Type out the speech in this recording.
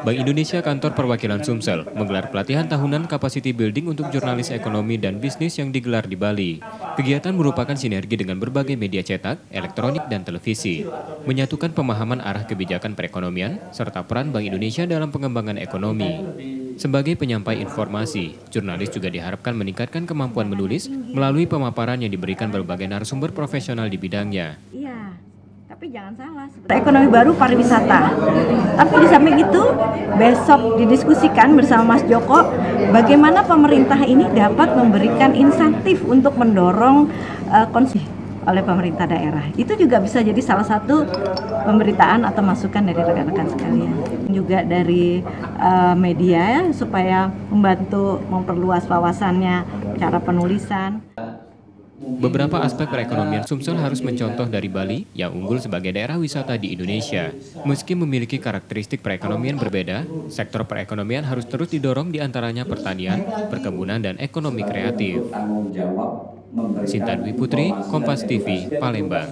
Bank Indonesia Kantor Perwakilan Sumsel menggelar pelatihan tahunan capacity building untuk jurnalis ekonomi dan bisnis yang digelar di Bali. Kegiatan merupakan sinergi dengan berbagai media cetak, elektronik, dan televisi, menyatukan pemahaman arah kebijakan perekonomian serta peran Bank Indonesia dalam pengembangan ekonomi. Sebagai penyampai informasi, jurnalis juga diharapkan meningkatkan kemampuan menulis melalui pemaparan yang diberikan berbagai narasumber profesional di bidangnya. Iya, tapi jangan salah, ekonomi baru pariwisata. Tapi di samping itu, besok didiskusikan bersama Mas Joko bagaimana pemerintah ini dapat memberikan insentif untuk mendorong konsumsi oleh pemerintah daerah. Itu juga bisa jadi salah satu pemberitaan atau masukan dari rekan-rekan sekalian. Juga dari media supaya membantu memperluas wawasannya, cara penulisan. Beberapa aspek perekonomian Sumsel harus mencontoh dari Bali yang unggul sebagai daerah wisata di Indonesia. Meski memiliki karakteristik perekonomian berbeda, sektor perekonomian harus terus didorong diantaranya pertanian, perkebunan, dan ekonomi kreatif. Sinta Dwi Putri, Kompas TV, Palembang.